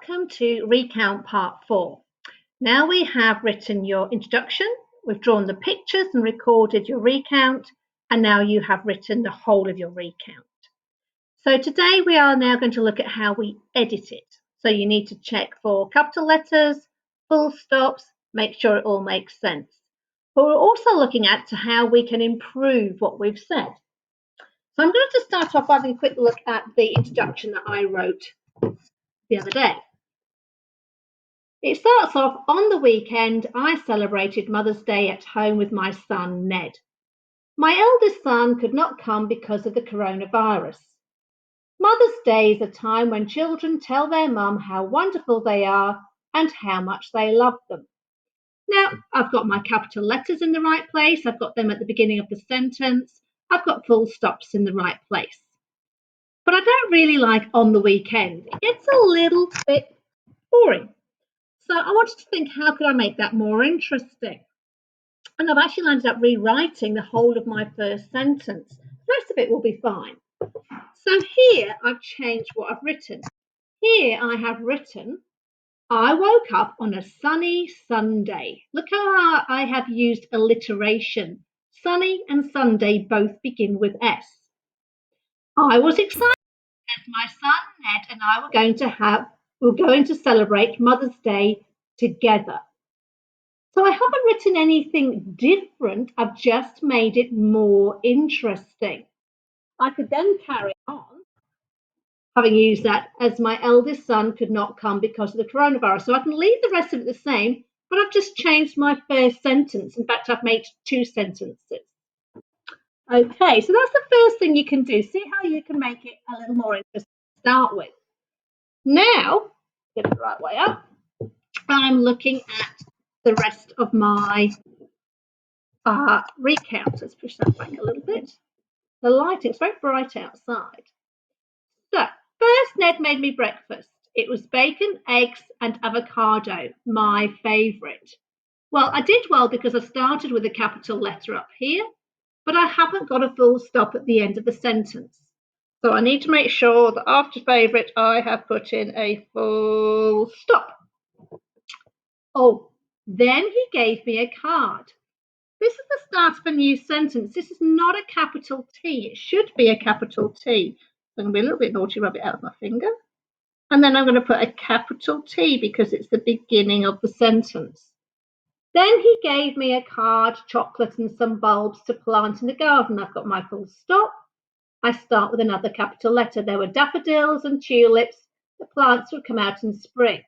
welcome to Recount Part 4. Now we have written your introduction, we've drawn the pictures and recorded your recount, and now you have written the whole of your recount. So today we are now going to look at how we edit it. So you need to check for capital letters, full stops, make sure it all makes sense. But we're also looking at how we can improve what we've said. So I'm going to start off by having a quick look at the introduction that I wrote the other day. It starts off, on the weekend, I celebrated Mother's Day at home with my son, Ned. My eldest son could not come because of the coronavirus. Mother's Day is a time when children tell their mum how wonderful they are and how much they love them. Now, I've got my capital letters in the right place. I've got them at the beginning of the sentence. I've got full stops in the right place. But I don't really like on the weekend. It's a little bit boring. So I wanted to think, how could I make that more interesting? And I've actually ended up rewriting the whole of my first sentence. The rest of it will be fine. So here I've changed what I've written. Here I have written, I woke up on a sunny Sunday. Look how I have used alliteration. Sunny and Sunday both begin with S. I was excited as my son Ned and I were going to celebrate Mother's Day together. So I haven't written anything different. I've just made it more interesting. I could then carry on, having used that, as my eldest son could not come because of the coronavirus. So I can leave the rest of it the same, but I've just changed my first sentence. In fact, I've made two sentences. Okay, so that's the first thing you can do. See how you can make it a little more interesting to start with. Now, get it the right way up. I'm looking at the rest of my recount. Let's push that back a little bit. The lighting, it's very bright outside. So, first Ned made me breakfast. It was bacon, eggs and avocado, my favourite. Well, I did well because I started with a capital letter up here, but I haven't got a full stop at the end of the sentence. So I need to make sure that after favourite I have put in a full stop. Oh, then he gave me a card. This is the start of a new sentence. This is not a capital T. It should be a capital T. I'm going to be a little bit naughty, rub it out with my finger. And then I'm going to put a capital T because it's the beginning of the sentence. Then he gave me a card, chocolate and some bulbs to plant in the garden. I've got my full stop. I start with another capital letter. There were daffodils and tulips. The plants would come out in spring.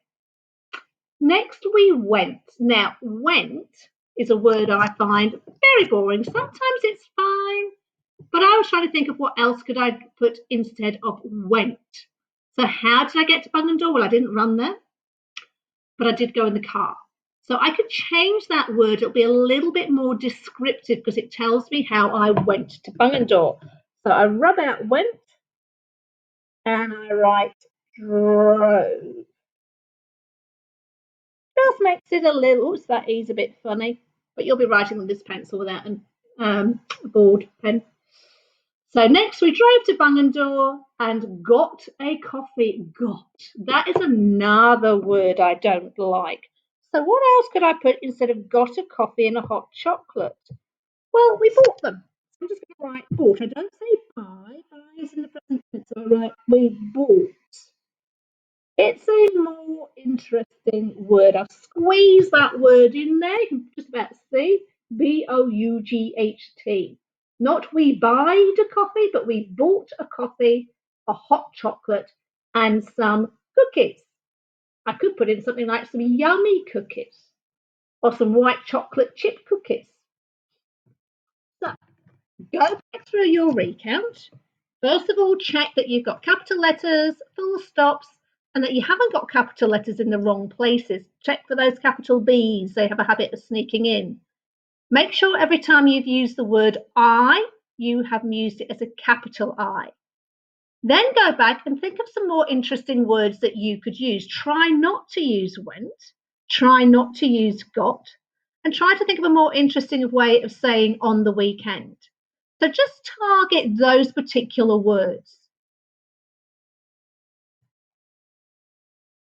Next we went. Now, went is a word I find very boring. Sometimes it's fine, but I was trying to think of what else could I put instead of went. So how did I get to Bungendore? Well, I didn't run there, but I did go in the car. So I could change that word. It'll be a little bit more descriptive because it tells me how I went to Bungendore. So I rub out went and I write drove. Just makes it a little, that is a bit funny, but you'll be writing with this pencil without a board pen. So next we drove to Bungendore and got a coffee. Got, that is another word I don't like. So what else could I put instead of got a coffee and a hot chocolate? Well, we bought them. I'm just going to write bought. I don't say buy. Buy is in the present tense, so I write we bought. It's a more interesting word. I've squeezed that word in there. You can just about see. B-O-U-G-H-T. Not we buyed a coffee, but we bought a coffee, a hot chocolate, and some cookies. I could put in something like some yummy cookies or some white chocolate chip cookies. So, go back through your recount. First of all, check that you've got capital letters, full stops, and that you haven't got capital letters in the wrong places. Check for those capital B's. They have a habit of sneaking in. Make sure every time you've used the word I, you have used it as a capital I. Then go back and think of some more interesting words that you could use. Try not to use went. Try not to use got. And try to think of a more interesting way of saying on the weekend. So just target those particular words.